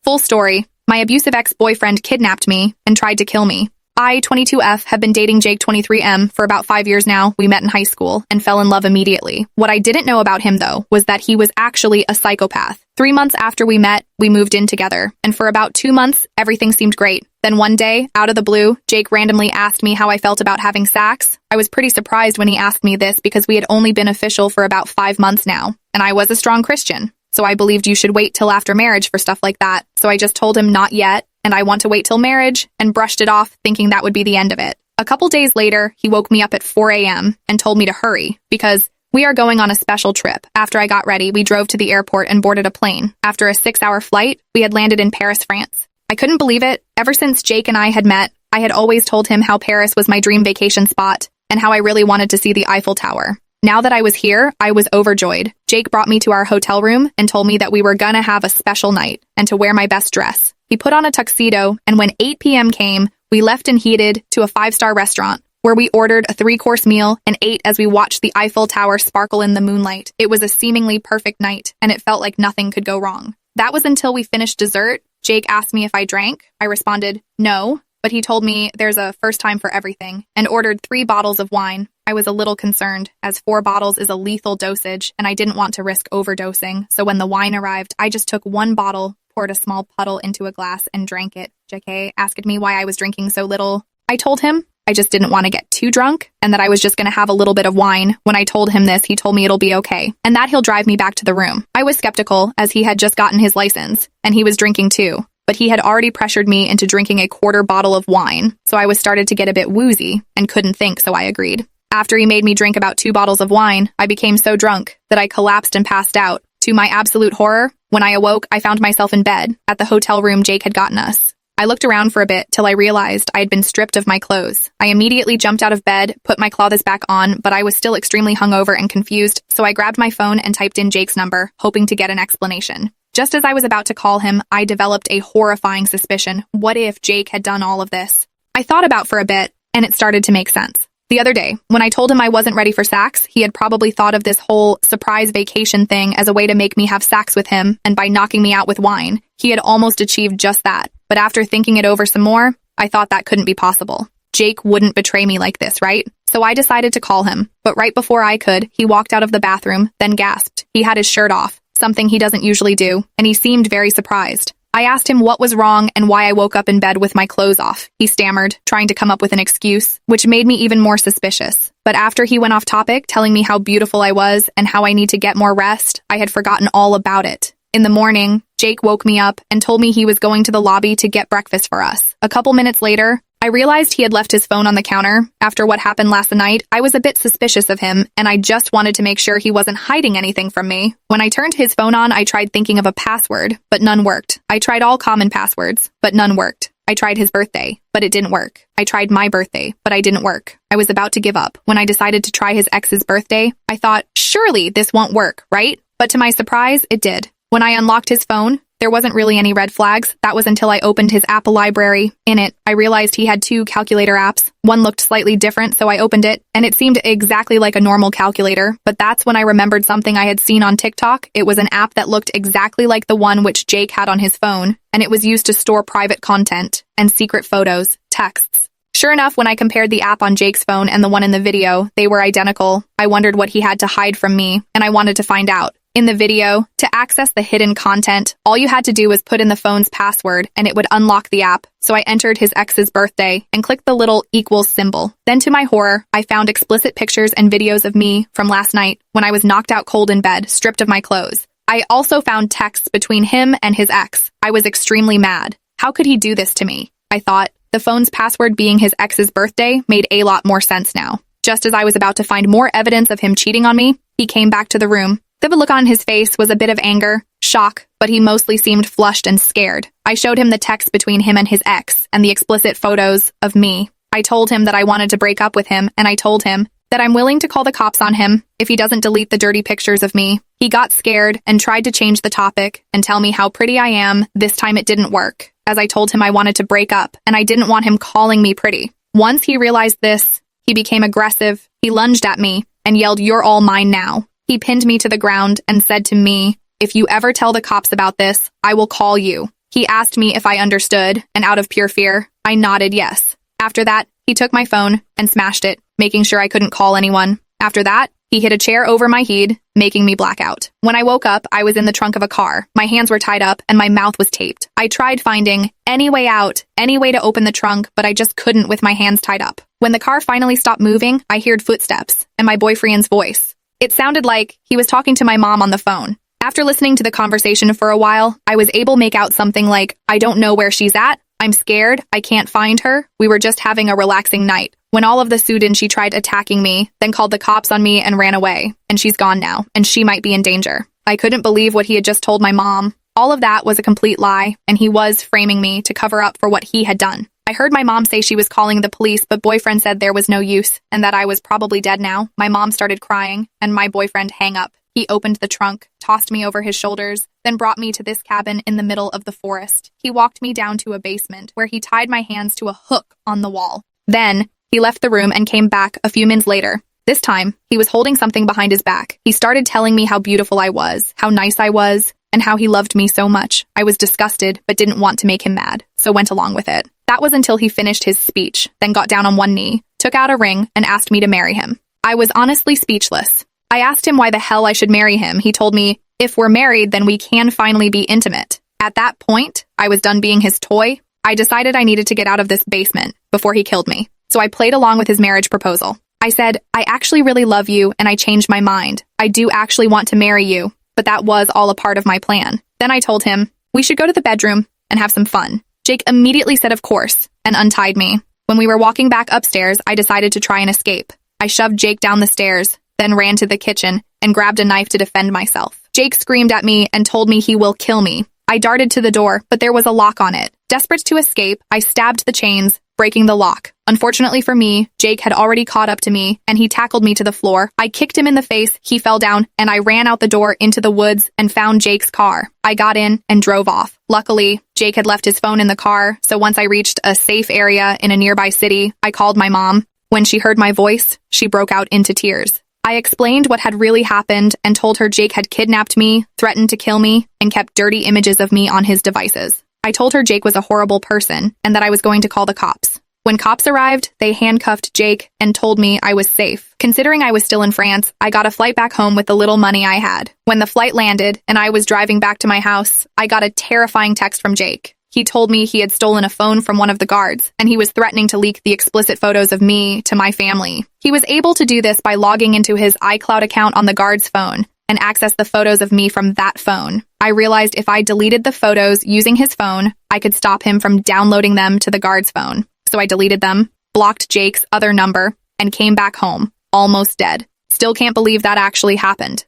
Full story. My abusive ex-boyfriend kidnapped me and tried to kill me. I, 22F, have been dating Jake, 23M, for about 5 years now. We met in high school and fell in love immediately. What I didn't know about him, though, was that he was actually a psychopath. 3 months after we met, we moved in together, and for about 2 months, everything seemed great. Then one day, out of the blue, Jake randomly asked me how I felt about having sex. I was pretty surprised when he asked me this because we had only been official for about 5 months now, and I was a strong Christian. So I believed you should wait till after marriage for stuff like that. So I just told him not yet, and I want to wait till marriage, and brushed it off, thinking that would be the end of it. A couple days later, he woke me up at 4 a.m. and told me to hurry, because we are going on a special trip. After I got ready, we drove to the airport and boarded a plane. After a 6-hour flight, we had landed in Paris, France. I couldn't believe it. Ever since Jake and I had met, I had always told him how Paris was my dream vacation spot, and how I really wanted to see the Eiffel Tower. Now that I was here, I was overjoyed. Jake brought me to our hotel room and told me that we were gonna have a special night and to wear my best dress. He put on a tuxedo, and when 8 p.m. came, we left and headed to a 5-star restaurant where we ordered a 3-course meal and ate as we watched the Eiffel Tower sparkle in the moonlight. It was a seemingly perfect night, and it felt like nothing could go wrong. That was until we finished dessert. Jake asked me if I drank. I responded, no, but he told me there's a first time for everything and ordered 3 bottles of wine. I was a little concerned, as 4 bottles is a lethal dosage, and I didn't want to risk overdosing, so when the wine arrived, I just took 1 bottle, poured a small puddle into a glass, and drank it. JK asked me why I was drinking so little. I told him I just didn't want to get too drunk, and that I was just going to have a little bit of wine. When I told him this, he told me it'll be okay, and that he'll drive me back to the room. I was skeptical, as he had just gotten his license, and he was drinking too. But he had already pressured me into drinking a 1/4 bottle of wine, so I was started to get a bit woozy and couldn't think, so I agreed. After he made me drink about 2 bottles of wine, I became so drunk that I collapsed and passed out. To my absolute horror, when I awoke, I found myself in bed at the hotel room Jake had gotten us. I looked around for a bit till I realized I had been stripped of my clothes. I immediately jumped out of bed, put my clothes back on, but I was still extremely hungover and confused, so I grabbed my phone and typed in Jake's number, hoping to get an explanation. Just as I was about to call him, I developed a horrifying suspicion. What if Jake had done all of this? I thought about for a bit, and it started to make sense. The other day, when I told him I wasn't ready for sex, he had probably thought of this whole surprise vacation thing as a way to make me have sex with him, and by knocking me out with wine, he had almost achieved just that. But after thinking it over some more, I thought that couldn't be possible. Jake wouldn't betray me like this, right? So I decided to call him. But right before I could, he walked out of the bathroom, then gasped. He had his shirt off, something he doesn't usually do, and he seemed very surprised. I asked him what was wrong and why I woke up in bed with my clothes off. He stammered, trying to come up with an excuse, which made me even more suspicious. But after he went off topic, telling me how beautiful I was and how I need to get more rest, I had forgotten all about it. In the morning, Jake woke me up and told me he was going to the lobby to get breakfast for us. A couple minutes later, I realized he had left his phone on the counter. After what happened last night, I was a bit suspicious of him, and I just wanted to make sure he wasn't hiding anything from me. When I turned his phone on, I tried thinking of a password, but none worked. I tried all common passwords, but none worked. I tried his birthday, but it didn't work. I tried my birthday, but I didn't work. I was about to give up. When I decided to try his ex's birthday, I thought, surely this won't work, right? But to my surprise, it did. When I unlocked his phone, there wasn't really any red flags. That was until I opened his Apple library. In it, I realized he had 2 calculator apps. One looked slightly different, so I opened it, and it seemed exactly like a normal calculator. But that's when I remembered something I had seen on TikTok. It was an app that looked exactly like the one which Jake had on his phone, and it was used to store private content and secret photos, texts. Sure enough, when I compared the app on Jake's phone and the one in the video, they were identical. I wondered what he had to hide from me, and I wanted to find out. In the video, to access the hidden content, all you had to do was put in the phone's password and it would unlock the app. So I entered his ex's birthday and clicked the little equals symbol. Then to my horror, I found explicit pictures and videos of me from last night when I was knocked out cold in bed, stripped of my clothes. I also found texts between him and his ex. I was extremely mad. How could he do this to me? I thought. The phone's password being his ex's birthday made a lot more sense now. Just as I was about to find more evidence of him cheating on me, he came back to the room. The look on his face was a bit of anger, shock, but he mostly seemed flushed and scared. I showed him the text between him and his ex and the explicit photos of me. I told him that I wanted to break up with him, and I told him that I'm willing to call the cops on him if he doesn't delete the dirty pictures of me. He got scared and tried to change the topic and tell me how pretty I am. This time it didn't work, as I told him I wanted to break up, and I didn't want him calling me pretty. Once he realized this, he became aggressive. He lunged at me and yelled, "You're all mine now." He pinned me to the ground and said to me, "If you ever tell the cops about this, I will call you." He asked me if I understood, and out of pure fear, I nodded yes. After that, he took my phone and smashed it, making sure I couldn't call anyone. After that, he hit a chair over my head, making me black out. When I woke up, I was in the trunk of a car. My hands were tied up and my mouth was taped. I tried finding any way out, any way to open the trunk, but I just couldn't with my hands tied up. When the car finally stopped moving, I heard footsteps and my boyfriend's voice. It sounded like he was talking to my mom on the phone. After listening to the conversation for a while, I was able to make out something like, "I don't know where she's at. I'm scared. I can't find her. We were just having a relaxing night." When all of the sudden she tried attacking me, then called the cops on me and ran away. And she's gone now, and she might be in danger. I couldn't believe what he had just told my mom. All of that was a complete lie, and he was framing me to cover up for what he had done. I heard my mom say she was calling the police, but boyfriend said there was no use, and that I was probably dead now. My mom started crying, and my boyfriend hung up. He opened the trunk, tossed me over his shoulders, then brought me to this cabin in the middle of the forest. He walked me down to a basement, where he tied my hands to a hook on the wall. Then, he left the room and came back a few minutes later. This time, he was holding something behind his back. He started telling me how beautiful I was, how nice I was, and how he loved me so much. I was disgusted, but didn't want to make him mad, so went along with it. That was until he finished his speech, then got down on one knee, took out a ring, and asked me to marry him. I was honestly speechless. I asked him why the hell I should marry him. He told me, if we're married, then we can finally be intimate. At that point, I was done being his toy. I decided I needed to get out of this basement before he killed me. So I played along with his marriage proposal. I said, "I actually really love you, and I changed my mind. I do actually want to marry you, but that was all a part of my plan." Then I told him, we should go to the bedroom and have some fun. Jake immediately said of course, and untied me. When we were walking back upstairs, I decided to try and escape. I shoved Jake down the stairs, then ran to the kitchen and grabbed a knife to defend myself. Jake screamed at me and told me he will kill me. I darted to the door, but there was a lock on it. Desperate to escape, I stabbed the chains, breaking the lock. Unfortunately for me, Jake had already caught up to me, and he tackled me to the floor. I kicked him in the face, he fell down, and I ran out the door into the woods and found Jake's car. I got in and drove off. Luckily, Jake had left his phone in the car, so once I reached a safe area in a nearby city, I called my mom. When she heard my voice, she broke out into tears. I explained what had really happened and told her Jake had kidnapped me, threatened to kill me, and kept dirty images of me on his devices. I told her Jake was a horrible person and that I was going to call the cops. When cops arrived, they handcuffed Jake and told me I was safe. Considering I was still in France, I got a flight back home with the little money I had. When the flight landed and I was driving back to my house, I got a terrifying text from Jake. He told me he had stolen a phone from one of the guards, and he was threatening to leak the explicit photos of me to my family. He was able to do this by logging into his iCloud account on the guard's phone and access the photos of me from that phone. I realized if I deleted the photos using his phone, I could stop him from downloading them to the guard's phone. So I deleted them, blocked Jake's other number, and came back home, almost dead. Still can't believe that actually happened.